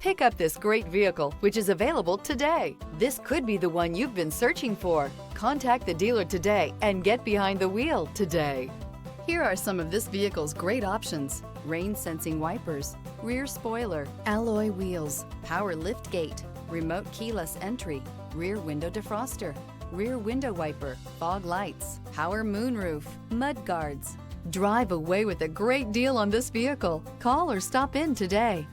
Pick up this great vehicle, which is available today. This could be the one you've been searching for. Contact the dealer today and get behind the wheel today. Here are some of this vehicle's great options: rain sensing wipers, rear spoiler, alloy wheels, power lift gate, remote keyless entry, rear window defroster, rear window wiper, fog lights, power moonroof, mud guards. Drive away with a great deal on this vehicle. Call or stop in today.